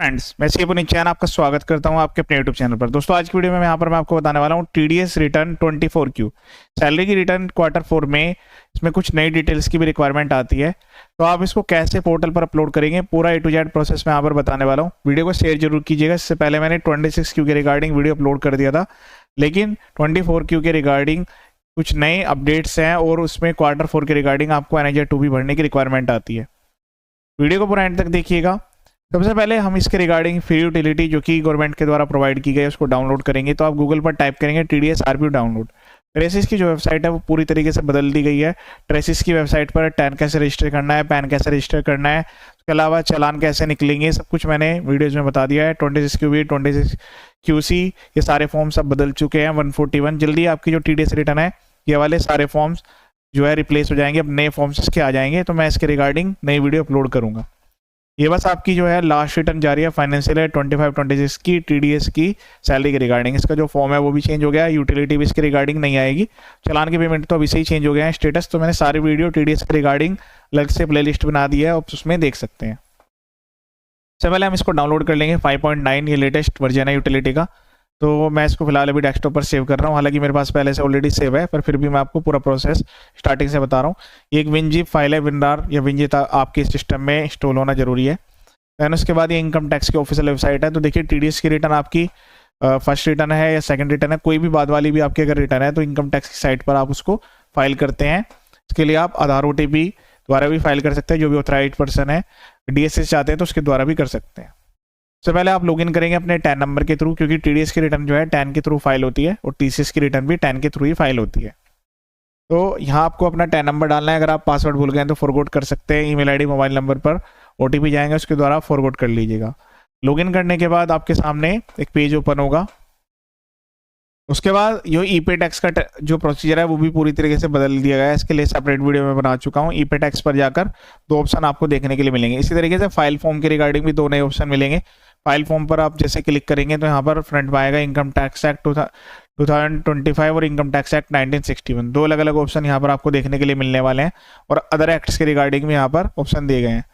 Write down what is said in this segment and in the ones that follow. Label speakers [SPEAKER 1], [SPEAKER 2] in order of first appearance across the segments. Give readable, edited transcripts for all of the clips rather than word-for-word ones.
[SPEAKER 1] Friends, मैं सी पुनीत चैन आपका स्वागत करता हूं आपके अपने यूट्यूब चैनल पर। दोस्तों, आज की वीडियो में मैं यहाँ पर मैं आपको बताने वाला हूं टीडीएस रिटर्न 24Q सैलरी की रिटर्न Q4 में। इसमें कुछ नई डिटेल्स की भी रिक्वायरमेंट आती है, तो आप इसको कैसे पोर्टल पर अपलोड करेंगे पूरा A to Z प्रोसेस मैं यहाँ पर बताने वाला हूँ। वीडियो को शेयर जरूर कीजिएगा। इससे पहले मैंने 26Q के रिगार्डिंग वीडियो अपलोड कर दिया था, लेकिन 24Q के रिगार्डिंग कुछ नए अपडेट्स हैं और उसमें Q4 के रिगार्डिंग आपको NIJ 2 भी भरने की रिक्वायरमेंट आती है। वीडियो को पूरा एंड तक देखिएगा। सबसे पहले हम इसके रिगार्डिंग फ्री यूटिलिटी जो कि गवर्नमेंट के द्वारा प्रोवाइड की गई है उसको डाउनलोड करेंगे। तो आप गूगल पर टाइप करेंगे TDS RPU डाउनलोड। ट्रेसिस की जो वेबसाइट है वो पूरी तरीके से बदल दी गई है। ट्रेसिस की वेबसाइट पर टैन कैसे रजिस्टर करना है, पैन कैसे रजिस्टर करना है, उसके अलावा चालान कैसे निकलेंगे, सब कुछ मैंने वीडियोज में बता दिया है। 26QB 26QC ये सारे फॉर्म सब बदल चुके हैं। 141 जल्दी आपकी जो TDS रिटर्न है ये वाले सारे फॉर्म्स जो है रिप्लेस हो जाएंगे, अब नए फॉर्म्स इसके आ जाएंगे। तो मैं इसके रिगार्डिंग नई वीडियो अपलोड करूंगा। ये बस आपकी जो है लास्ट रिटर्न जारी है फाइनेंशियल है 25-26 की TDS की सैलरी के रिगार्डिंग। इसका जो फॉर्म है वो भी चेंज हो गया है, यूटिलिटी भी इसके रिगार्डिंग नहीं आएगी। चालान की पेमेंट तो अभी से ही चेंज हो गया है स्टेटस। तो मैंने सारी वीडियो TDS के रिगार्डिंग अलग से प्लेलिस्ट बना दी है, आप उसमें देख सकते हैं। सबसे पहले हम इसको डाउनलोड कर लेंगे। 5.9 ये लेटेस्ट वर्जन है यूटिलिटी का। तो मैं इसको फिलहाल अभी डेस्कटॉप पर सेव कर रहा हूँ, हालांकि मेरे पास पहले से ऑलरेडी सेव है, पर फिर भी मैं आपको पूरा प्रोसेस स्टार्टिंग से बता रहा हूँ। ये एक WinZip फाइल है, WinRAR या WinZip आपके सिस्टम में इंस्टॉल होना जरूरी है। देन उसके बाद ये इनकम टैक्स की ऑफिशियल वेबसाइट है। तो देखिए TDS की रिटर्न आपकी फर्स्ट रिटर्न है या सेकंड रिटर्न है, कोई भी बाद वाली भी आपकी अगर रिटर्न है तो इनकम टैक्स की साइट पर आप उसको फाइल करते हैं। इसके लिए आप आधार OTP द्वारा भी फाइल कर सकते हैं, जो भी ऑथराइज पर्सन है। DSS चाहते हैं तो उसके द्वारा भी कर सकते हैं। सबसे पहले आप लॉगिन करेंगे अपने टैन नंबर के थ्रू, क्योंकि TDS की रिटर्न जो है टैन के थ्रू फाइल होती है और TCS की रिटर्न भी टैन के थ्रू ही फाइल होती है। तो यहाँ आपको अपना टैन नंबर डालना है। अगर आप पासवर्ड भूल गए तो फॉरगॉट कर सकते हैं। ईमेल आईडी मोबाइल नंबर पर OTP जाएंगे, उसके द्वारा फॉरगॉट कर लीजिएगा। लॉगिन करने के बाद आपके सामने एक पेज ओपन होगा। उसके बाद ये ईपे टैक्स का जो प्रोसीजर है वो भी पूरी तरीके से बदल दिया गया है। इसके लिए सेपरेट वीडियो में बना चुका हूँ। ईपे टैक्स पर जाकर दो ऑप्शन आपको देखने के लिए मिलेंगे। इसी तरीके से फाइल फॉर्म के रिगार्डिंग भी दो नए ऑप्शन मिलेंगे। फाइल फॉर्म पर आप जैसे क्लिक करेंगे तो यहाँ पर फ्रंट में आएगा इनकम टैक्स एक्ट 2025 और इनकम टैक्स एक्ट 1961। दो अलग अलग ऑप्शन यहाँ पर आपको देखने के लिए मिलने वाले हैं, और अदर एक्ट्स के रिगार्डिंग भी यहाँ पर ऑप्शन दिए गए हैं।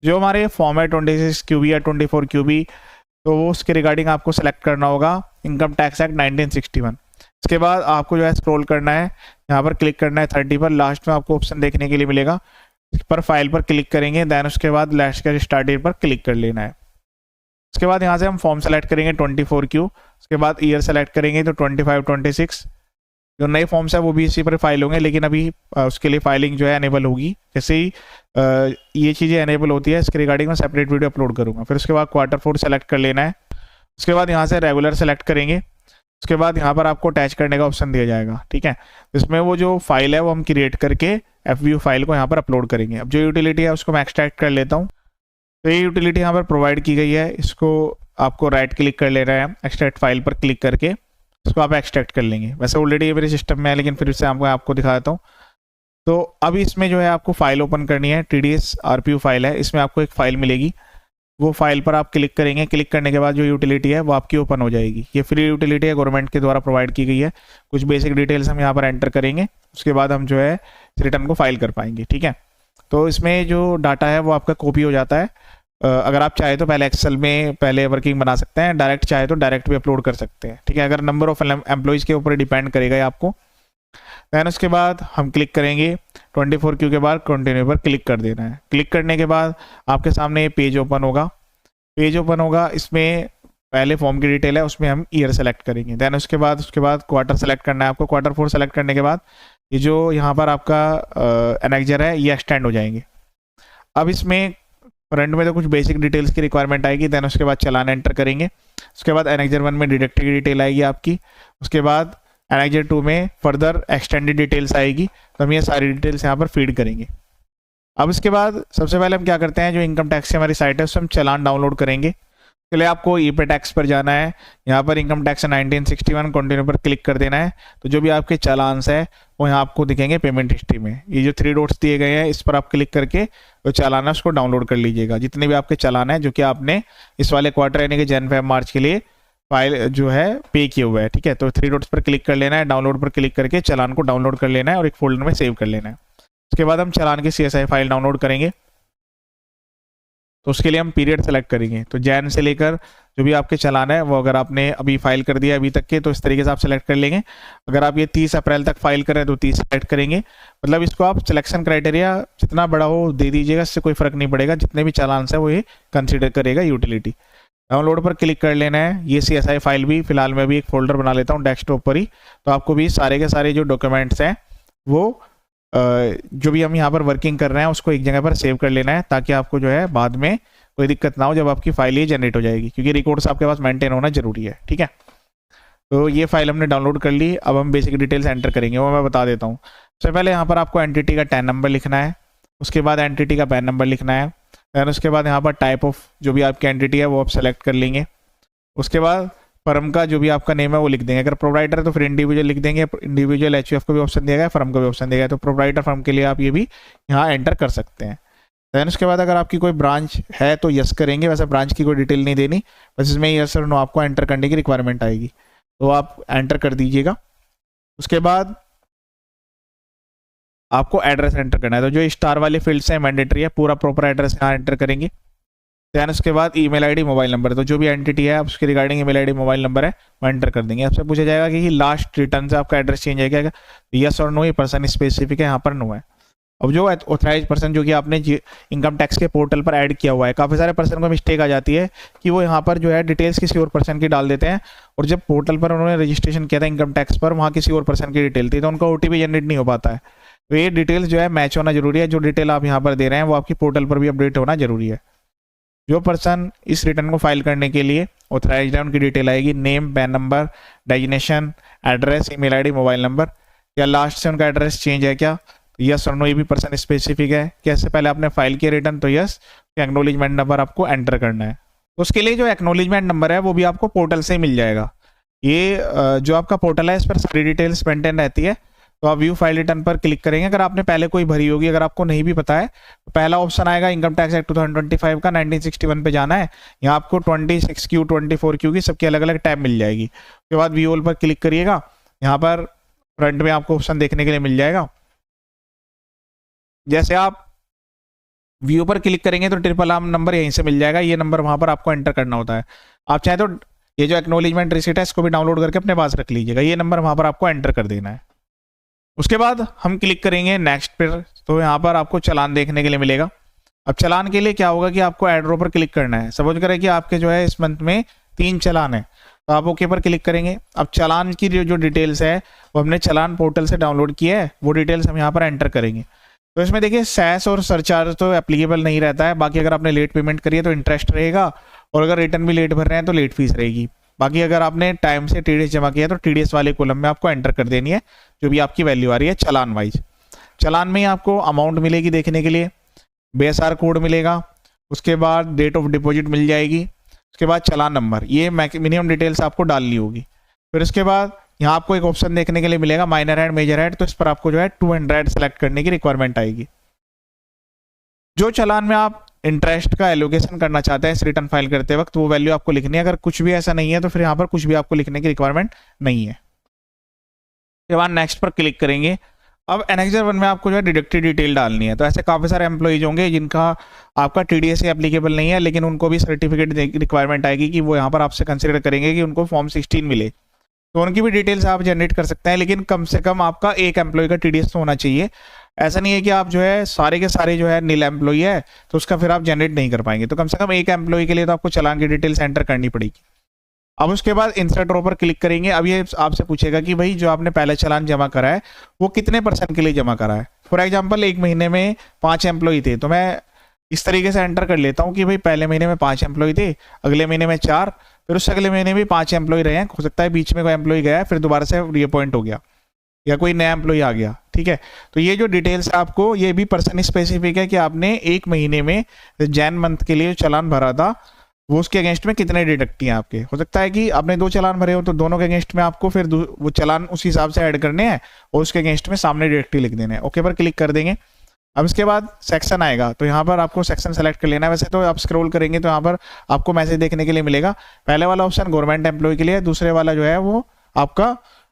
[SPEAKER 1] जो हमारे फॉर्म है 26QB या 24QB, तो वो उसके रिगार्डिंग आपको सेलेक्ट करना होगा इनकम टैक्स एक्ट 1961। इसके बाद आपको जो है स्क्रॉल करना है, यहाँ पर क्लिक करना है 30 पर। लास्ट में आपको ऑप्शन देखने के लिए मिलेगा, इस पर फाइल पर क्लिक करेंगे। देन उसके बाद लास्ट के स्टार्ट डेट पर क्लिक कर लेना है। उसके बाद यहाँ से हम फॉर्म सेलेक्ट करेंगे 24Q। उसके बाद ईयर सेलेक्ट करेंगे तो 25-26। जो नए फॉर्म्स है वो भी इसी पर फाइल होंगे, लेकिन अभी उसके लिए फाइलिंग जो है अनेबल होगी। जैसे ही ये चीज़ें अनेबल होती है इसके रिगार्डिंग मैं सेपरेट वीडियो अपलोड करूँगा। फिर उसके बाद Q4 सेलेक्ट कर लेना है। उसके बाद यहाँ से रेगुलर सेलेक्ट करेंगे। उसके बाद यहाँ पर आपको अटैच करने का ऑप्शन दिया जाएगा, ठीक है। इसमें वो जो फाइल है वो हम क्रिएट करके FVU फाइल को यहाँ पर अपलोड करेंगे। अब जो यूटिलिटी है उसको मैं एक्सट्रैक्ट कर लेता हूँ। तो ये यूटिलिटी यहाँ पर प्रोवाइड की गई है, इसको आपको राइट क्लिक कर लेना है। एक्सट्रैक्ट फाइल पर क्लिक करके इसको आप एक्सट्रैक्ट कर लेंगे। वैसे ऑलरेडी ये मेरे सिस्टम में है, लेकिन फिर से आपको दिखा देता हूँ। तो अभी इसमें जो है आपको फाइल ओपन करनी है। TDS RPU फाइल है, इसमें आपको एक फाइल मिलेगी। वो फाइल पर आप क्लिक करेंगे। क्लिक करने के बाद जो यूटिलिटी है वो आपकी ओपन हो जाएगी। ये फ्री यूटिलिटी है, गवर्नमेंट के द्वारा प्रोवाइड की गई है। कुछ बेसिक डिटेल्स हम यहाँ पर एंटर करेंगे, उसके बाद हम जो है रिटर्न को फाइल कर पाएंगे, ठीक है। तो इसमें जो डाटा है वो आपका कॉपी हो जाता है। अगर आप चाहे तो पहले एक्सेल में पहले वर्किंग बना सकते हैं, डायरेक्ट चाहे तो डायरेक्ट भी अपलोड कर सकते हैं, ठीक है। अगर नंबर ऑफ एम्प्लॉइज़ के ऊपर डिपेंड करेगा ये आपको। दैन उसके बाद हम क्लिक करेंगे 24Q के बाद कंटिन्यू पर क्लिक कर देना है। क्लिक करने के बाद आपके सामने ये पेज ओपन होगा। इसमें पहले फॉर्म की डिटेल है, उसमें हम ईयर सेलेक्ट करेंगे। दैन उसके बाद क्वार्टर सेलेक्ट करना है आपको। Q4 सेलेक्ट करने के बाद ये जो यहाँ पर आपका एनेक्जर है ये एक्सटेंड हो जाएंगे। अब इसमें फ्रंट में तो कुछ बेसिक डिटेल्स की रिक्वायरमेंट आएगी। दैन उसके बाद चालान एंटर करेंगे। उसके बाद एनेक्जर 1 में डिडक्ट की डिटेल आएगी आपकी। उसके बाद एनेक्जर 2 में फर्दर एक्सटेंडेड डिटेल्स आएगी। तो हम ये सारी डिटेल्स यहाँ पर फीड करेंगे। अब इसके बाद सबसे पहले हम क्या करते हैं, जो इनकम टैक्स की हमारी साइट है उससे हम चालान डाउनलोड करेंगे। इसके लिए आपको ईपे टैक्स पर जाना है। यहाँ पर इनकम टैक्स 1961 कंटिन्यू पर क्लिक कर देना है। तो जो भी आपके चालान्स है वो यहाँ आपको दिखेंगे पेमेंट हिस्ट्री में। ये जो 3 डॉट्स दिए गए हैं इस पर आप क्लिक करके जो चालान है उसको डाउनलोड कर लीजिएगा। जितने भी आपके चालान है जो कि आपने इस वाले क्वार्टर यानी कि जन फेब मार्च के लिए फाइल जो है पे किए हुए हैं, ठीक है। तो 3 डॉट्स पर क्लिक कर लेना है, डाउनलोड पर क्लिक करके चालान को डाउनलोड कर लेना है और एक फोल्डर में सेव कर लेना है। उसके बाद हम चालान की CSI फाइल डाउनलोड करेंगे। तो उसके लिए हम पीरियड सेलेक्ट करेंगे। तो जैन से लेकर जो भी आपके चालान है वो अगर आपने अभी फाइल कर दिया अभी तक के, तो इस तरीके से आप सेलेक्ट कर लेंगे। अगर आप ये 30 अप्रैल तक फाइल करें तो 30 सेलेक्ट करेंगे। मतलब इसको आप सिलेक्शन क्राइटेरिया जितना बड़ा हो दे दीजिएगा, इससे कोई फर्क नहीं पड़ेगा, जितने भी चालान है वो ये कंसिडर करेगा यूटिलिटी। डाउनलोड पर क्लिक कर लेना है। ये CSI फाइल भी फिलहाल मैं भी एक फोल्डर बना लेता हूँ डेस्कटॉप पर ही, तो आपको भी सारे के सारे जो डॉक्यूमेंट्स हैं वो जो भी हम यहाँ पर वर्किंग कर रहे हैं उसको एक जगह पर सेव कर लेना है, ताकि आपको जो है बाद में कोई दिक्कत ना हो जब आपकी फाइल ये जनरेट हो जाएगी, क्योंकि रिकॉर्ड्स आपके पास मेंटेन होना जरूरी है। ठीक है, तो ये फाइल हमने डाउनलोड कर ली। अब हम बेसिक डिटेल्स एंटर करेंगे, वो मैं बता देता हूँ। सबसे पहले यहाँ पर आपको एंटिटी का टैन नंबर लिखना है, उसके बाद एंटिटी का पैन नंबर लिखना है, दैन उसके बाद यहाँ पर टाइप ऑफ जो भी आपकी एंटिटी है वो आप सेलेक्ट कर लेंगे। उसके बाद फर्म का जो भी आपका नेम है वो लिख देंगे। अगर प्रोप्राइटर है तो फिर इंडिविजुअल लिख देंगे, इंडिविजुअल HUF को भी ऑप्शन दिया गया है, फर्म को भी ऑप्शन दिया गया है, तो प्रोप्राइटर फर्म के लिए आप ये भी यहाँ एंटर कर सकते हैं। दैन उसके बाद अगर आपकी कोई ब्रांच है तो यस करेंगे, वैसे ब्रांच की कोई डिटेल नहीं देनी, बस इसमें यस और नो आपको एंटर करने की रिक्वायरमेंट आएगी, तो आप एंटर कर दीजिएगा। उसके बाद आपको एड्रेस एंटर करना है, तो जो स्टार वाले फील्ड्स हैं मैंडेटरी है, पूरा प्रॉपर एड्रेस यहाँ एंटर करेंगे। दैन उसके बाद ईमेल आईडी मोबाइल नंबर, तो जो भी एंटिटी है उसके regarding email ID mobile number है वो एंटर कर देंगे। आपसे पूछा जाएगा कि लास्ट रिटर्न से आपका एड्रेस चेंज है क्या, यस और नो, ये पर्सन स्पेसिफिक है, यहाँ पर नो है। अब जो ऑथराइज पर्सन जो कि आपने इनकम टैक्स के पोर्टल पर ऐड किया हुआ है, काफ़ी सारे पर्सन को मिस्टेक आ जाती है कि वो यहाँ पर जो है डिटेल्स किसी और पर्सन की डाल देते हैं, और जब पोर्टल पर उन्होंने रजिस्ट्रेशन किया था इनकम टैक्स पर, वहाँ किसी और पर्सन की डिटेल थी, तो उनका OTP जनरेट नहीं हो पाता है। तो ये डिटेल्स जो है मैच होना जरूरी है, जो डिटेल आप यहाँ पर दे रहे हैं वो आपकी पोर्टल पर भी अपडेट होना जरूरी है। जो पर्सन इस रिटर्न को फाइल करने के लिए ऑथराइज्ड है उनकी डिटेल आएगी, name, pan number, designation, address, email ID, mobile number, या लास्ट से उनका एड्रेस चेंज है क्या, यस और नो, ये भी पर्सन स्पेसिफिक है। कैसे पहले आपने फाइल किया रिटर्न तो यस, एक्नोलेजमेंट नंबर आपको एंटर करना है। उसके लिए जो एक्नोलेजमेंट नंबर है वो भी आपको पोर्टल से मिल जाएगा। ये जो आपका पोर्टल है इस पर सारी डिटेल्स मेंटेन रहती है। तो आप व्यू फाइल रिटर्न पर क्लिक करेंगे। अगर आपने पहले कोई भरी होगी, अगर आपको नहीं भी पता है तो पहला ऑप्शन आएगा इनकम टैक्स एक्ट 2025 का 1961 पे जाना है। यहाँ आपको 26Q 24Q की सबकी अलग अलग टैब मिल जाएगी। उसके बाद व्यू ऑल पर क्लिक करिएगा, यहाँ पर फ्रंट में आपको ऑप्शन देखने के लिए मिल जाएगा। जैसे आप व्यू पर क्लिक करेंगे तो ट्रिपल आर्म नंबर यहीं से मिल जाएगा, ये नंबर वहाँ पर आपको एंटर करना होता है। आप चाहे तो ये जो एक्नोलेजमेंट रिसीट है इसको भी डाउनलोड करके अपने पास रख लीजिएगा, ये नंबर वहाँ पर आपको एंटर कर देना है। उसके बाद हम क्लिक करेंगे नेक्स्ट पर, तो यहाँ पर आपको चालान देखने के लिए मिलेगा। अब चालान के लिए क्या होगा कि आपको एड रो पर क्लिक करना है। सपोज करें कि आपके जो है इस मंथ में 3 चालान है, तो आप ओके पर क्लिक करेंगे। अब चालान की जो डिटेल्स है वो हमने चालान पोर्टल से डाउनलोड किया है, वो डिटेल्स हम यहाँ पर एंटर करेंगे। तो इसमें देखिए सेस और सरचार्ज तो एप्लीकेबल नहीं रहता है, बाकी अगर आपने लेट पेमेंट करी है तो इंटरेस्ट रहेगा, और अगर रिटर्न भी लेट भर रहे हैं तो लेट फीस रहेगी। बाकी अगर आपने टाइम से TDS जमा किया तो TDS वाले कॉलम में आपको एंटर कर देनी है जो भी आपकी वैल्यू आ रही है चालान वाइज। चालान में ही आपको अमाउंट मिलेगी देखने के लिए, BSR कोड मिलेगा, उसके बाद डेट ऑफ डिपॉजिट मिल जाएगी, उसके बाद चालान नंबर, ये मिनिमम डिटेल्स आपको डालनी होगी। फिर उसके बाद यहाँ आपको एक ऑप्शन देखने के लिए मिलेगा माइनर हेड मेजर हेड, तो इस पर आपको जो है 200 सेलेक्ट करने की रिक्वायरमेंट आएगी। जो चालान में आप इंटरेस्ट का एलोकेशन करना चाहते हैं इस रिटर्न फाइल करते वक्त वो वैल्यू आपको लिखनी है। अगर कुछ भी ऐसा नहीं है तो फिर यहाँ पर कुछ भी आपको लिखने की रिक्वायरमेंट नहीं है। उसके बाद नेक्स्ट पर क्लिक करेंगे। अब एनेक्सर 1 में आपको जो है डिडक्टेड डिटेल डालनी है। तो ऐसे काफ़ी सारे एम्प्लॉइज होंगे जिनका आपका TDS एप्लीकेबल नहीं है, लेकिन उनको भी सर्टिफिकेट रिक्वायरमेंट आएगी कि वो यहाँ पर आपसे कंसिडर करेंगे कि उनको फॉर्म 16 मिले, तो उनकी भी डिटेल्स आप जनरेट कर सकते हैं। लेकिन कम से कम आपका एक एम्प्लॉय का TDS तो होना चाहिए। ऐसा नहीं है कि आप जो है सारे के सारे जो है नील एम्प्लॉय है तो उसका फिर आप जनरेट नहीं कर पाएंगे। तो कम से कम एक एम्प्लॉय के लिए तो आपको चालान की डिटेल्स एंटर करनी पड़ेगी। अब उसके बाद इंसर्ट रो पर क्लिक करेंगे। अब ये आपसे पूछेगा कि भाई जो आपने पहले चालान जमा करा है वो कितने % के लिए जमा करा है। फॉर एग्जाम्पल 1 महीने में 5 एम्प्लॉय थे, तो मैं इस तरीके से एंटर कर लेता हूँ कि भाई पहले महीने में 5 एम्प्लॉय थे, अगले महीने में 4, फिर उससे अगले महीने भी 5 एम्प्लॉय रहे हैं। हो सकता है बीच में कोई एम्प्लॉय गया है फिर दोबारा से रीअपॉइंट हो गया या कोई नया एम्प्लॉय आ गया। ठीक है, तो ये जो डिटेल्स आपको ये भी पर्सन स्पेसिफिक है कि आपने 1 महीने में जैन मंथ के लिए चालान भरा था वो उसके अगेंस्ट में कितने डिडक्ट हैं आपके। हो सकता है कि आपने 2 चालान भरे हो तो दोनों के अगेंस्ट में आपको फिर वो चालान उस हिसाब से ऐड करने हैं और उसके अगेंस्ट में सामने डिडक्ट लिख देने हैं। ओके पर क्लिक कर देंगे। अब इसके बाद सेक्शन आएगा, तो यहाँ पर आपको सेक्शन सेलेक्ट कर लेना है। वैसे तो आप स्क्रॉल करेंगे तो यहाँ पर आपको मैसेज देखने के लिए मिलेगा। पहले वाला ऑप्शन गवर्नमेंट एम्प्लॉय के लिए, दूसरे वाला जो है वो आपका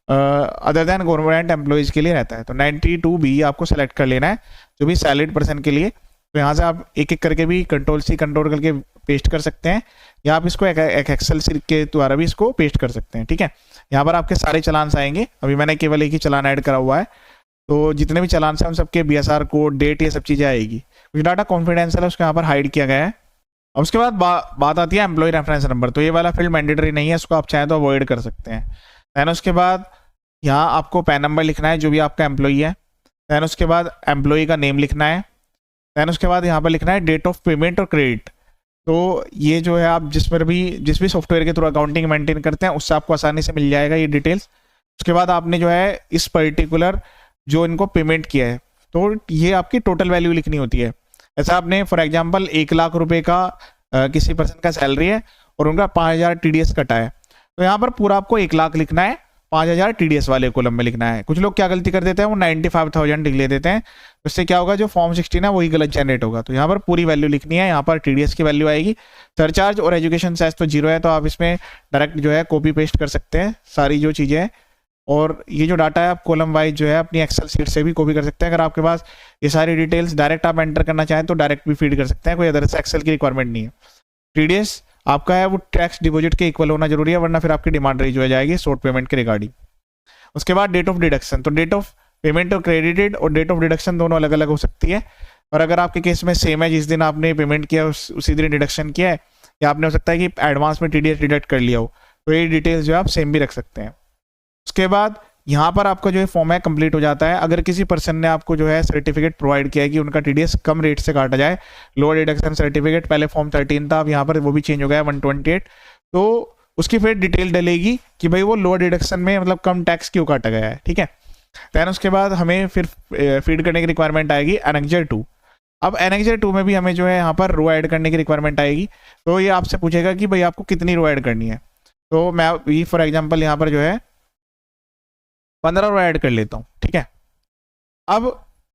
[SPEAKER 1] अदर देन गवर्नमेंट एम्प्लॉयज के लिए रहता है। तो 92B आपको सेलेक्ट कर लेना है जो भी सैलरीड पर्सन के लिए तो यहाँ से आप एक एक करके भी कंट्रोल करके पेस्ट कर सकते हैं, या आप इसको एक एक्सेल शीट के द्वारा भी इसको पेस्ट कर सकते हैं। ठीक है, यहाँ पर आपके सारे चलान आएंगे। अभी मैंने केवल एक ही चलान ऐड करा हुआ है, तो जितने भी चलान हैं उन सबके BSR कोड, डेट, ये सब चीज़ें आएगी। कुछ डाटा कॉन्फिडेंशियल है उसको यहाँ पर हाइड किया गया है। अब उसके बाद बात आती है एम्प्लॉय रेफरेंस नंबर। तो ये वाला फील्ड मैंडेटरी नहीं है, इसको आप चाहें तो अवॉइड कर सकते हैं। दैन उसके बाद यहाँ आपको पैन नंबर लिखना है जो भी आपका एम्प्लॉई है। दैन उसके बाद एम्प्लॉई का नेम लिखना है। दैन उसके बाद यहाँ पर लिखना है डेट ऑफ पेमेंट और क्रेडिट। तो ये जो है आप जिस भी सॉफ्टवेयर के थ्रू अकाउंटिंग मेंटेन करते हैं उससे आपको आसानी से मिल जाएगा ये डिटेल्स। उसके बाद आपने जो है इस पर्टिकुलर जो इनको पेमेंट किया है, तो ये आपकी टोटल वैल्यू लिखनी होती है। ऐसा आपने फॉर एग्जांपल 1 लाख रुपए का किसी पर्सन का सैलरी है और उनका 5000 TDS कटा है, तो यहाँ पर पूरा आपको 1 लाख लिखना है, 5000 TDS वाले कॉलम में लिखना है। कुछ लोग क्या गलती कर देते हैं, वो 95,000 लिख देते हैं, उससे क्या होगा, जो फॉर्म 16 है वही गलत जनरेट होगा। तो यहाँ पर पूरी वैल्यू लिखनी है, यहाँ पर TDS की वैल्यू आएगी। सरचार्ज और एजुकेशन सेस तो 0 है, तो आप इसमें डायरेक्ट जो है कॉपी पेस्ट कर सकते हैं सारी जो चीज़ें हैं। और ये जो डाटा है आप कॉलम वाइज जो है अपनी एक्सेल शीट से भी कॉपी कर सकते हैं। अगर आपके पास ये सारी डिटेल्स डायरेक्ट आप एंटर करना चाहें तो डायरेक्ट भी फीड कर सकते हैं, कोई अदर से एक्सेल की रिक्वायरमेंट नहीं है। TDS आपका है वो टैक्स डिपॉजिट के इक्वल होना जरूरी है, वरना फिर आपकी डिमांड रेज हो जाएगी शॉर्ट पेमेंट के रिगार्डिंग। उसके बाद डेट ऑफ डिडक्शन, तो डेट ऑफ पेमेंट और क्रेडिटेड और डेट ऑफ डिडक्शन दोनों अलग अलग हो सकती है। और अगर आपके केस में सेम है, जिस दिन आपने पेमेंट किया उसी दिन डिडक्शन किया है, या आपने हो सकता है कि एडवांस में TDS डिडक्ट कर लिया हो, तो ये डिटेल्स जो है आप सेम भी रख सकते हैं। उसके बाद यहाँ पर आपका जो है फॉर्म है कंप्लीट हो जाता है। अगर किसी पर्सन ने आपको जो है सर्टिफिकेट प्रोवाइड किया है कि उनका TDS कम रेट से काटा जाए, लोअर डिडक्शन सर्टिफिकेट, पहले फॉर्म 13 था, अब यहाँ पर वो भी चेंज हो गया है 128, तो उसकी फिर डिटेल डलेगी कि भाई वो लोअर डिडक्शन में मतलब कम टैक्स क्यों काटा गया है। ठीक है, दैन उसके बाद हमें फिर फीड करने की रिक्वायरमेंट आएगी एनेक्जर 2। अब एनेक्जर 2 में भी हमें जो है यहाँ पर रो ऐड करने की रिक्वायरमेंट आएगी। तो ये आपसे पूछेगा कि भाई आपको कितनी रो ऐड करनी है। तो मैं अभी फॉर एग्जाम्पल यहाँ पर जो है 15 रो ऐड कर लेता हूँ। ठीक है, अब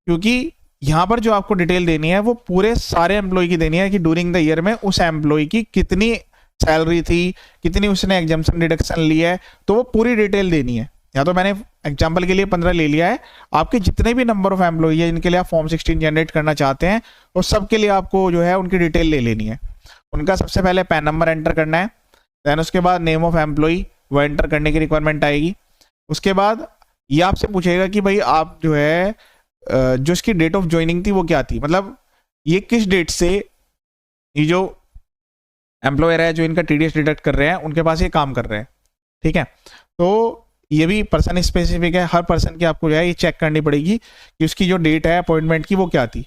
[SPEAKER 1] क्योंकि यहाँ पर जो आपको डिटेल देनी है वो पूरे सारे एम्प्लॉय की देनी है कि ड्यूरिंग द ईयर में उस एम्प्लॉय की कितनी सैलरी थी, कितनी उसने एग्जाम्पशन डिडक्शन ली है, तो वो पूरी डिटेल देनी है। या तो मैंने एग्जाम्पल के लिए 15 ले लिया है, आपके जितने भी नंबर ऑफ एम्प्लॉय है जिनके लिए आप फॉर्म 16 जनरेट करना चाहते हैं, और सबके लिए आपको जो है उनकी डिटेल ले लेनी है। उनका सबसे पहले पैन नंबर एंटर करना है, दैन उसके बाद नेम ऑफ एम्प्लॉय वो एंटर करने की रिक्वायरमेंट आएगी। उसके बाद ये आपसे पूछेगा कि भाई आप जो है जो इसकी डेट ऑफ ज्वाइनिंग थी वो क्या थी, मतलब ये किस डेट से ये जो एम्प्लॉयर है जो इनका TDS डिडक्ट कर रहे हैं उनके पास ये काम कर रहे हैं। ठीक है, तो ये भी पर्सन स्पेसिफिक है, हर पर्सन की आपको जो है ये चेक करनी पड़ेगी कि उसकी जो डेट है अपॉइंटमेंट की वो क्या थी।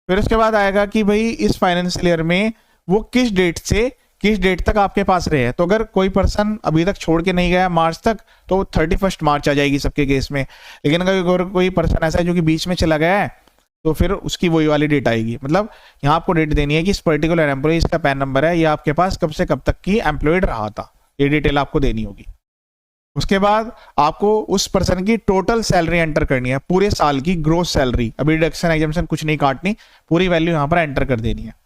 [SPEAKER 1] फिर उसके बाद आएगा कि भाई इस फाइनेंशियल ईयर में वो किस डेट से किस डेट तक आपके पास रहे हैं। तो अगर कोई पर्सन अभी तक छोड़ के नहीं गया मार्च तक, तो 31 मार्च आ जाएगी सबके केस में। लेकिन अगर कोई पर्सन ऐसा है जो कि बीच में चला गया है, तो फिर उसकी वही वाली डेट आएगी। मतलब यहाँ आपको डेट देनी है कि इस पर्टिकुलर एम्प्लॉय, इसका पैन नंबर है, ये आपके पास कब से कब तक की एम्प्लॉयड रहा था, ये डिटेल आपको देनी होगी। उसके बाद आपको उस पर्सन की टोटल सैलरी एंटर करनी है, पूरे साल की ग्रोस सैलरी, अभी डिडक्शन एग्जाम्पशन कुछ नहीं काटनी, पूरी वैल्यू यहाँ पर एंटर कर देनी है।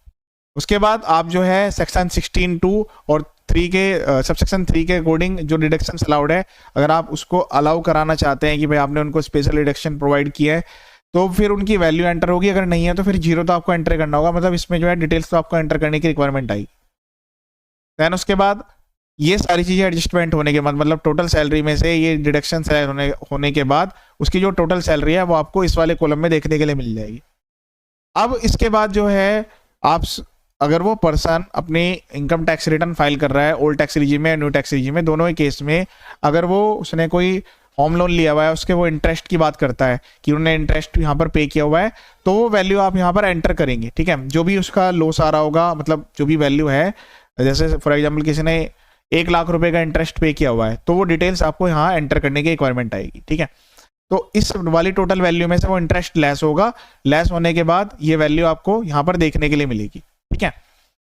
[SPEAKER 1] उसके बाद आप जो है सेक्शन 16(2) और 3 के सबसेक्शन 3 के अकॉर्डिंग जो डिडक्शन अलाउड है, अगर आप उसको अलाउ कराना चाहते हैं कि भाई आपने उनको स्पेशल डिडक्शन प्रोवाइड किया है, तो फिर उनकी वैल्यू एंटर होगी। अगर नहीं है तो फिर 0 तो आपको एंटर करना होगा, मतलब इसमें जो है डिटेल्स तो आपको एंटर करने की रिक्वायरमेंट आएगी। दैन उसके बाद ये सारी चीज़ें एडजस्टमेंट होने के बाद, मतलब टोटल सैलरी में से ये डिडक्शन होने के बाद उसकी जो टोटल सैलरी है वो आपको इस वाले कॉलम में देखने के लिए मिल जाएगी। अब इसके बाद जो है आप अगर वो पर्सन अपनी इनकम टैक्स रिटर्न फाइल कर रहा है ओल्ड टैक्स रिजीम में, न्यू टैक्स रिजीम में, दोनों ही केस में अगर वो उसने कोई होम लोन लिया हुआ है, उसके वो इंटरेस्ट की बात करता है कि उन्होंने इंटरेस्ट यहाँ पर पे किया हुआ है, तो वो वैल्यू आप यहाँ पर एंटर करेंगे। ठीक है, जो भी उसका लॉस आ रहा होगा, मतलब जो भी वैल्यू है, जैसे फॉर एग्जाम्पल किसी ने 1 लाख रुपए का इंटरेस्ट पे किया हुआ है, तो वो डिटेल्स आपको यहाँ एंटर करने की रिक्वायरमेंट आएगी। ठीक है, तो इस वाली टोटल वैल्यू में से वो इंटरेस्ट लेस होगा, लेस होने के बाद ये वैल्यू आपको यहाँ पर देखने के लिए मिलेगी। ठीक है,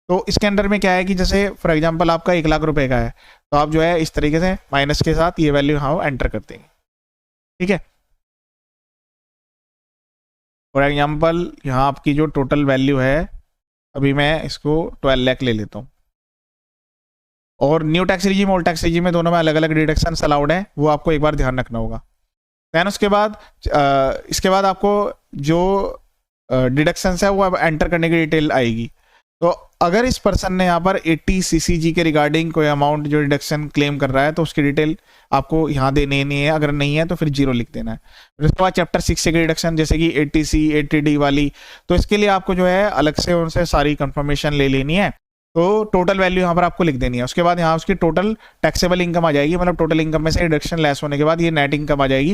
[SPEAKER 1] तो इसके अंदर में क्या है कि जैसे फॉर एग्जांपल आपका 1 लाख रुपए का है, तो आप जो है इस तरीके से माइनस के साथ ये वैल्यू यहाँ एंटर कर देंगे। ठीक है, फॉर एग्जांपल यहाँ आपकी जो टोटल वैल्यू है, अभी मैं इसको 12 लाख ले लेता हूँ, और new tax regime old tax regime में दोनों में अलग अलग डिडक्शन अलाउड है, वो आपको एक बार ध्यान रखना होगा। दैन उसके बाद इसके बाद आपको जो डिडक्शन है वो अब एंटर करने की डिटेल आएगी। तो अगर इस पर्सन ने यहाँ पर 80 सीसीजी के रिगार्डिंग कोई अमाउंट जो डिडक्शन क्लेम कर रहा है तो उसकी डिटेल आपको यहाँ देनी नहीं है, अगर नहीं है तो फिर 0 लिख देना है। फिर उसके बाद चैप्टर 6 से डिडक्शन जैसे कि 80C 80D वाली, तो इसके लिए आपको जो है अलग से उनसे सारी कंफर्मेशन ले लेनी है। तो टोटल वैल्यू यहाँ पर आपको लिख देनी है। उसके बाद यहाँ उसकी टोटल टैक्सेबल इनकम आ जाएगी, मतलब टोटल इनकम में से डिडक्शन लेस होने के बाद ये नेट इनकम आ जाएगी।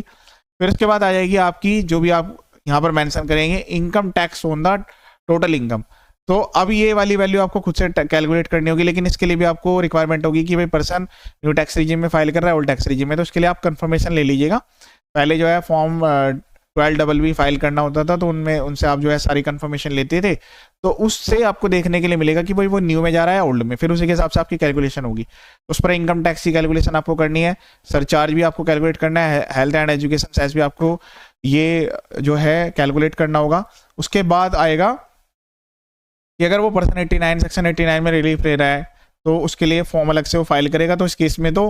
[SPEAKER 1] फिर उसके बाद आ जाएगी आपकी जो भी आप यहाँ पर मेंशन करेंगे income tax on the total income. तो अब ये वाली वैल्यू आपको खुद से कैलकुलेट करनी होगी, लेकिन इसके लिए भी आपको रिक्वायरमेंट होगी कि भाई पर्सन न्यू टैक्स रिजीम में फाइल कर रहा है ओल्ड टैक्स रिजीम में, तो उसके लिए आप कंफर्मेशन ले लीजिएगा। पहले जो है फॉर्म 12BB फाइल करना होता था तो उनमें उनसे आप जो है सारी कंफर्मेशन लेते थे, तो उससे आपको देखने के लिए मिलेगा कि भाई वो न्यू में जा रहा है ओल्ड में, फिर उसी के हिसाब से आपकी कैलकुलेशन होगी। उस पर इनकम टैक्स की कैलकुलेशन आपको करनी है, सरचार्ज भी आपको कैलकुलेट करना है, हेल्थ एंड एजुकेशन सेस भी आपको ये जो है कैलकुलेट करना होगा। उसके बाद आएगा कि अगर वो पर्सन 89 सेक्शन 89 में रिलीफ ले रहा है तो उसके लिए फॉर्म अलग से वो फाइल करेगा। तो इस केस में तो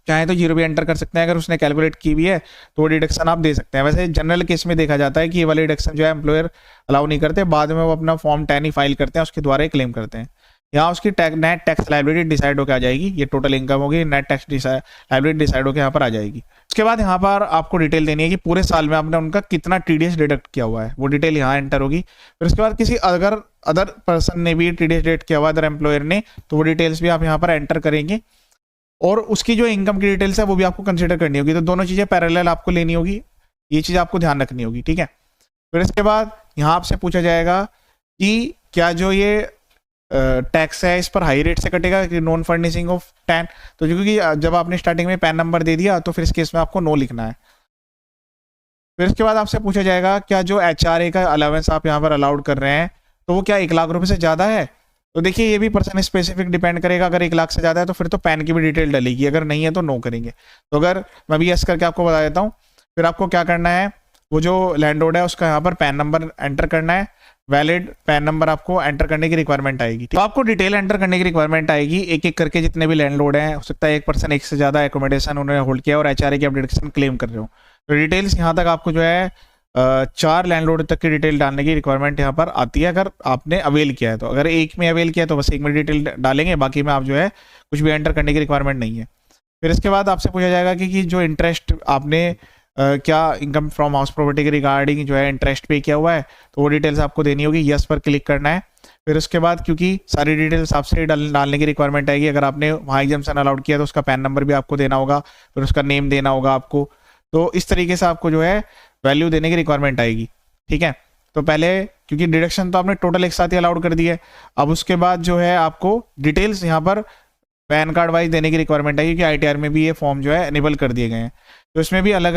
[SPEAKER 1] चाहे तो 0 भी एंटर कर सकते हैं, अगर उसने कैलकुलेट की भी है तो वो डिडक्शन आप दे सकते हैं। वैसे जनरल केस में देखा जाता है कि ये वाले डिडक्शन जो है एम्प्लॉयर अलाउ नहीं करते, बाद में वो अपना फॉर्म 10 ही फाइल करते हैं, उसके द्वारा ही क्लेम करते हैं। यहाँ उसकी नेट टैक्स लाइबिलिटी डिसाइड होकर आ जाएगी, ये टोटल इनकम होगी, नेट टैक्स लाइबिलिटी डिसाइड होकर यहाँ पर आ जाएगी। उसके बाद यहाँ पर आपको डिटेल देनी है कि पूरे साल में आपने उनका कितना TDS डिडक्ट किया हुआ है, वो डिटेल यहाँ एंटर होगी। फिर उसके बाद किसी अगर अदर पर्सन ने भी TDS डिडक्ट किया हुआ अदर एम्प्लॉयर ने, तो वो डिटेल्स भी आप यहाँ पर एंटर करेंगे और उसकी जो इनकम की डिटेल्स है वो भी आपको कंसिडर करनी होगी। तो दोनों चीज़ें पैरेलल आपको लेनी होगी, ये चीज़ आपको ध्यान रखनी होगी, ठीक है। फिर इसके बाद यहाँ आपसे पूछा जाएगा कि क्या जो ये टैक्स है इस पर हाई रेट से कटेगा कि नॉन फर्निशिंग ऑफ पैन, तो क्योंकि जब आपने स्टार्टिंग में पैन नंबर दे दिया तो फिर इस केस में आपको नो लिखना है। फिर इसके बाद आपसे पूछा जाएगा क्या जो HRA का अलाउंस आप यहाँ पर अलाउड कर रहे हैं तो वो क्या 1 लाख रुपए से ज़्यादा है। तो देखिए ये भी पर्सन स्पेसिफिक डिपेंड करेगा, अगर 1 लाख से ज़्यादा है तो फिर तो पैन की भी डिटेल डलेगी, अगर नहीं है तो नो करेंगे। तो अगर मैं भी यस करके आपको बता देता हूँ, फिर आपको क्या करना है, वो जो लैंडलॉर्ड है उसका यहाँ पर पैन नंबर एंटर करना है, वैलिड पैन नंबर आपको एंटर करने की रिक्वायरमेंट आएगी। तो आपको डिटेल एंटर करने की रिक्वायरमेंट आएगी, एक एक करके जितने भी लैंडलॉर्ड हैं, हो सकता है एक पर्सन एक से ज़्यादा एकोमोडेशन उन्होंने होल्ड किया और HRA की आप डिडक्शन क्लेम कर रहे हो, तो डिटेल्स यहाँ तक आपको जो है 4 लैंडलॉर्ड तक की डिटेल डालने की रिक्वायरमेंट यहाँ पर आती है अगर आपने अवेल किया है। तो अगर एक में अवेल किया है तो बस एक में डिटेल डालेंगे, बाकी में आप जो है कुछ भी एंटर करने की रिक्वायरमेंट नहीं है। फिर इसके बाद आपसे पूछा जाएगा कि जो इंटरेस्ट आपने क्या इनकम फ्रॉम हाउस प्रॉपर्टी के रिगार्डिंग जो है इंटरेस्ट पे किया हुआ है, तो वो डिटेल्स आपको देनी होगी, यस पर क्लिक करना है। फिर उसके बाद क्योंकि सारी डिटेल्स आपसे डालने की रिक्वायरमेंट आएगी, अगर आपने वहाँ एग्जाम्शन अलाउड किया तो उसका पैन नंबर भी आपको देना होगा, फिर उसका नेम देना होगा आपको। तो इस तरीके से आपको जो है वैल्यू देने की रिक्वायरमेंट आएगी, ठीक है। तो पहले क्योंकि डिडक्शन तो आपने टोटल एक साथ ही अलाउड कर दी है, अब उसके बाद जो है आपको डिटेल्स यहाँ पर पैन कार्ड वाइज देने की रिक्वायरमेंट है, क्योंकि ITR में भी ये फॉर्म जो है एनेबल कर दिए गए हैं। तो इसमें भी अलग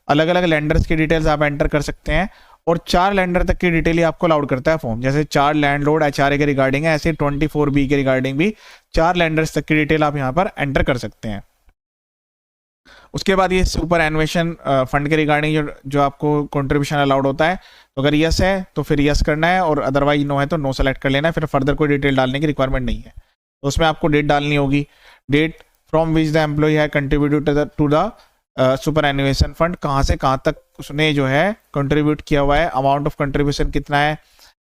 [SPEAKER 1] अलग लैंडर्स की डिटेल्स आप एंटर कर सकते हैं और 4 लैंडर तक की डिटेल ही आपको अलाउड करता है फॉर्म। जैसे 4 लैंडलॉर्ड HRA के रिगार्डिंग है, ऐसे 24B के रिगार्डिंग भी 4 लैंडर्स तक की डिटेल आप यहाँ पर एंटर कर सकते हैं। उसके बाद ये सुपर एनुएशन फंड के रिगार्डिंग जो आपको कंट्रीब्यूशन अलाउड होता है, तो अगर यस है तो फिर यस करना है और अदरवाइज नो है तो नो सेलेक्ट कर लेना है, फिर फर्दर कोई डिटेल डालने की रिक्वायरमेंट नहीं है। तो उसमें आपको डेट डालनी होगी, date from which the employ है contributed to the superannuation fund, कहाँ से कहाँ तक उसने जो है कंट्रीब्यूट किया हुआ है, अमाउंट ऑफ कंट्रीब्यूशन कितना है,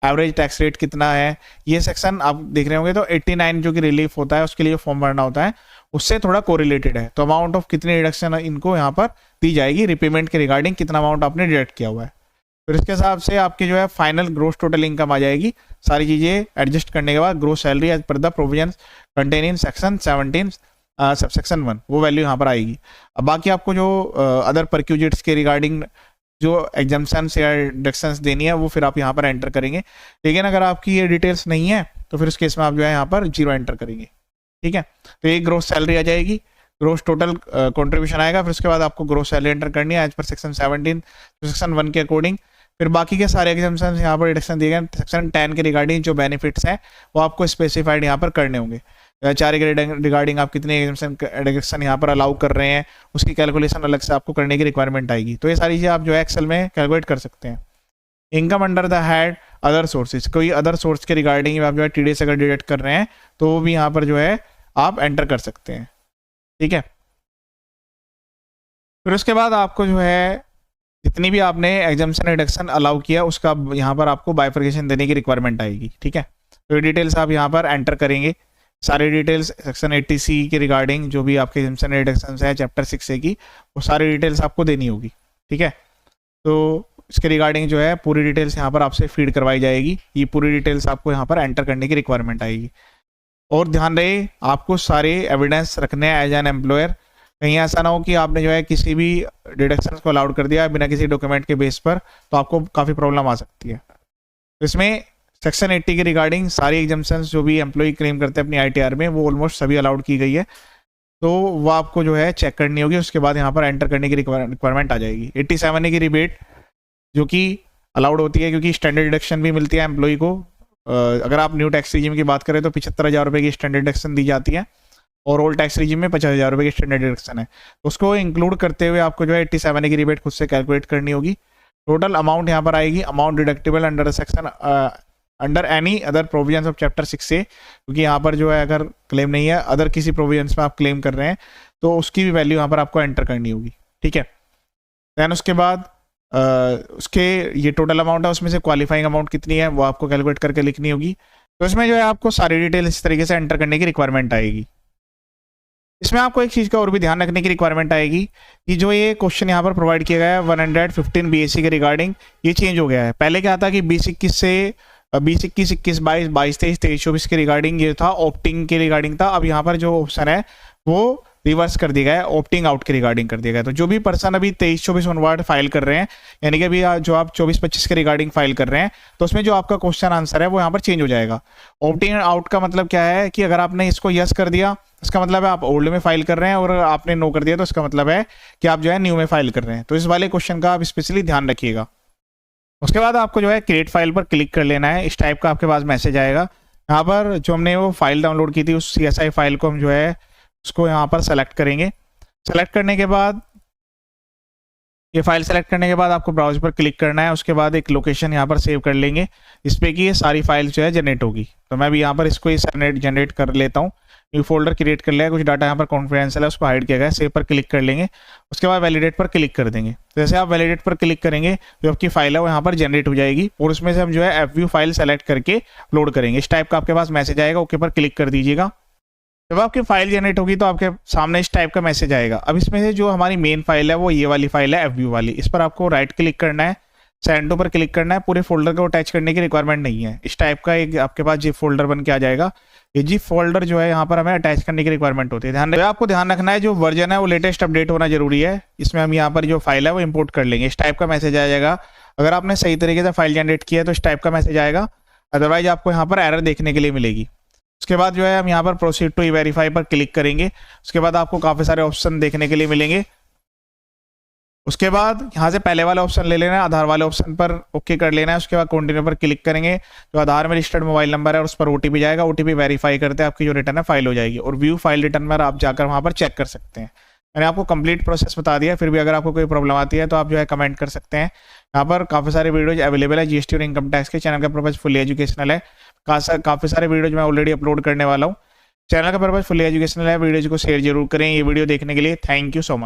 [SPEAKER 1] एवरेज टैक्स रेट कितना है। ये सेक्शन आप देख रहे होंगे तो 89 जो कि रिलीफ होता है उसके लिए फॉर्म भरना होता है, उससे थोड़ा कोरिलेटेड है। तो अमाउंट ऑफ कितनी डिडक्शन इनको यहाँ पर दी जाएगी, रिपेमेंट के रिगार्डिंग कितना अमाउंट आपने डिडक्ट किया हुआ है। फिर इसके हिसाब से आपकी जो है फाइनल ग्रोस टोटल इनकम आ जाएगी, सारी चीज़ें एडजस्ट करने के बाद gross salary as per the provision contain in section 17 subsection 1 वो वैल्यू यहाँ पर आएगी। अब बाकी आपको जो अदर परक्यूजिट्स के रिगार्डिंग जो एग्जाम्शन या डिडक्शंस देनी है वो फिर आप यहाँ पर एंटर करेंगे, लेकिन अगर आपकी ये डिटेल्स नहीं है तो फिर उस केस में आप जो है यहाँ पर 0 एंटर करेंगे, ठीक है। तो ये ग्रोस सैलरी आ जाएगी, ग्रोस टोटल कंट्रीब्यूशन आएगा, फिर उसके बाद आपको ग्रोस सैलरी एंटर करनी है एज पर सेक्शन 17 सेक्शन 1 के अकॉर्डिंग। फिर बाकी के सारे एग्जाम्शन यहाँ पर डिडक्शन दिए गए, सेक्शन 10 के रिगार्डिंग जो बेनिफिट्स हैं वो आपको स्पेसिफाइड यहाँ पर करने होंगे। 4 के रिगार्डिंग आप कितने डिडक्शन यहाँ पर अलाउ कर रहे हैं उसकी कैलकुलेशन अलग से आपको करने की रिक्वायरमेंट आएगी। तो ये सारी चीज़ें आप जो है एक्सेल में कैलकुलेट कर सकते हैं। Income under the head other sources, कोई अदर सोर्स के रिगार्डिंग आप जो है TDS अगर डिडक्ट कर रहे हैं तो वो भी यहाँ पर जो है आप एंटर कर सकते हैं, ठीक है। फिर उसके बाद आपको जो है जितनी भी आपने एग्जाम्पशन रिडक्शन अलाउ किया उसका यहाँ पर आपको बाइफर्केशन देने की रिक्वायरमेंट आएगी। ठीक है, तो ये डिटेल्स आप यहाँ पर एंटर करेंगे, सारी डिटेल्स सेक्शन 80C के रिगार्डिंग जो भी आपके एग्जाम्पशन रिडक्शन है चैप्टर 6A की, वो सारी डिटेल्स आपको देनी होगी। ठीक है, तो इसके रिगार्डिंग जो है पूरी डिटेल्स यहाँ पर आपसे फीड करवाई जाएगी, ये पूरी डिटेल्स आपको यहाँ पर एंटर करने की रिक्वायरमेंट आएगी। और ध्यान रहे आपको सारे एविडेंस रखने हैं एज एन एम्प्लॉयर, कहीं ऐसा ना हो कि आपने जो है किसी भी डिडक्शन को अलाउड कर दिया बिना किसी डॉक्यूमेंट के बेस पर, तो आपको काफ़ी प्रॉब्लम आ सकती है। तो इसमें सेक्शन 80 के रिगार्डिंग सारी एग्जाम्पशंस जो भी एम्प्लॉय क्लेम करते हैं अपनी ITR में वो ऑलमोस्ट सभी अलाउड की गई है, तो वो आपको जो है चेक करनी होगी, उसके बाद यहाँ पर एंटर करने की रिक्वायरमेंट आ जाएगी। 87A की रिबेट जो कि अलाउड होती है क्योंकि स्टैंडर्ड डिडक्शन भी मिलती है एम्प्लॉय को। अगर आप न्यू टैक्स रिजीम की बात करें तो 75,000 रुपये की स्टैंडर्ड डिडक्शन दी जाती है और ओल्ड टैक्स रिजीम में 50,000 रुपये की स्टैंडर्ड डिडक्शन है। तो उसको इंक्लूड करते हुए आपको जो है 87A की रिबेट खुद से कैलकुलेट करनी होगी। टोटल अमाउंट यहाँ पर आएगी, amount deductible under section under any other provisions of chapter 6A, क्योंकि यहाँ पर जो है अगर क्लेम नहीं है अदर किसी प्रोविजंस में आप क्लेम कर रहे हैं तो उसकी भी वैल्यू यहाँ पर आपको एंटर करनी होगी। ठीक है, दैन उसके बाद उसके ये टोटल अमाउंट है, उसमें से क्वालिफाइंग अमाउंट कितनी है वो आपको कैलकुलेट करके लिखनी होगी। तो इसमें जो है आपको सारी डिटेल इस तरीके से एंटर करने की रिक्वायरमेंट आएगी। इसमें आपको एक चीज़ का और भी ध्यान रखने की रिक्वायरमेंट आएगी कि जो ये क्वेश्चन यहाँ पर प्रोवाइड किया गया है 115 BSc के रिगार्डिंग, ये चेंज हो गया है। पहले क्या था कि 2021 से 2021, 21, 22, 22, 23, 23, 24 के रिगार्डिंग ये था, ऑप्टिंग के रिगार्डिंग था। अब यहाँ पर जो ऑप्शन है वो रिवर्स कर दिया गया है, ऑप्टिंग आउट के रिगार्डिंग कर दिया गया है। तो जो भी पर्सन अभी 23-24 ऑनवर्ड फाइल कर रहे हैं, यानी कि अभी जो आप 24-25 के रिगार्डिंग फाइल कर रहे हैं, तो उसमें जो आपका क्वेश्चन आंसर है वो यहाँ पर चेंज हो जाएगा। ऑप्टिंग आउट का मतलब क्या है कि अगर आपने इसको यस कर दिया इसका मतलब है आप ओल्ड में फाइल कर रहे हैं, और आपने नो कर दिया तो इसका मतलब है कि आप जो है न्यू में फाइल कर रहे हैं। तो इस वाले क्वेश्चन का आप स्पेशली ध्यान रखिएगा। उसके बाद आपको जो है क्रिएट फाइल पर क्लिक कर लेना है, इस टाइप का आपके पास मैसेज आएगा। यहाँ पर जो हमने वो फाइल डाउनलोड की थी उस CSI फाइल को हम जो है उसको यहाँ पर सेलेक्ट करेंगे। सेलेक्ट करने के बाद ये फाइल सेलेक्ट करने के बाद आपको ब्राउज पर क्लिक करना है, उसके बाद एक लोकेशन यहाँ पर सेव कर लेंगे इस पर कि ये सारी फाइल जो है जनरेट होगी। तो मैं भी यहाँ पर इसको जनरेट कर लेता हूँ। न्यू फोल्डर क्रिएट कर लिया, कुछ डाटा यहाँ पर कॉन्फिडेंशियल है उसको हाइड किया गया, सेव पर क्लिक कर लेंगे। उसके बाद वैलिडेट पर क्लिक कर देंगे। तो जैसे आप वैलिडेट पर क्लिक करेंगे जो आपकी फाइल है वो यहाँ पर जनरेट हो जाएगी, और उसमें से हम जो है FView फाइल सेलेक्ट करके अपलोड करेंगे। इस टाइप का आपके पास मैसेज आएगा, ओके पर क्लिक कर दीजिएगा। जब आपकी फाइल जनरेट होगी तो आपके सामने इस टाइप का मैसेज आएगा। अब इसमें से जो हमारी मेन फाइल है वो ये वाली फाइल है FView वाली, इस पर आपको राइट क्लिक करना है, सेंड टू पर क्लिक करना है। पूरे फोल्डर को अटैच करने की रिक्वायरमेंट नहीं है, इस टाइप का एक आपके पास जिप फोल्डर बन के आ जाएगा। ये जिप फोल्डर जो है यहाँ पर हमें अटैच करने की रिक्वायरमेंट होती है। आपको ध्यान रखना है जो वर्जन है वो लेटेस्ट अपडेट होना जरूरी है। इसमें हम यहाँ पर जो फाइल है वो इंपोर्ट कर लेंगे, इस टाइप का मैसेज आ जाएगा। अगर आपने सही तरीके से फाइल जनरेट किया है तो इस टाइप का मैसेज आएगा, अदरवाइज आपको यहाँ पर एरर देखने के लिए मिलेगी। उसके बाद जो है हम यहाँ पर प्रोसीड टू वेरीफाई पर क्लिक करेंगे। उसके बाद आपको काफ़ी सारे ऑप्शन देखने के लिए मिलेंगे। उसके बाद यहाँ से पहले वाला ऑप्शन ले लेना है, आधार वाले ऑप्शन पर ओके कर लेना है। उसके बाद कंटिन्यू पर क्लिक करेंगे, जो आधार में रजिस्टर्ड मोबाइल नंबर है और उस पर OTP जाएगा, OTP वेरीफाई करते हैं आपकी जो रिटर्न है फाइल हो जाएगी। और व्यू फाइल रिटर्न पर आप जाकर वहाँ पर चेक कर सकते हैं। मैंने आपको कंप्लीट प्रोसेस बता दिया, फिर भी अगर आपको कोई प्रॉब्लम आती है तो आप जो है कमेंट कर सकते हैं। यहाँ पर काफ़ी सारे वीडियोज अवेलेबल है GST और इनकम टैक्स के। चैनल का पर्पज फुली एजुकेशनल है, काफ़ी सारे वीडियोज मैं ऑलरेडी अपलोड करने वाला हूँ। चैनल का पर्पज फुली एजुकेशनल है, वीडियोज को शेयर जरूर करें। ये वीडियो देखने के लिए थैंक यू सो मच।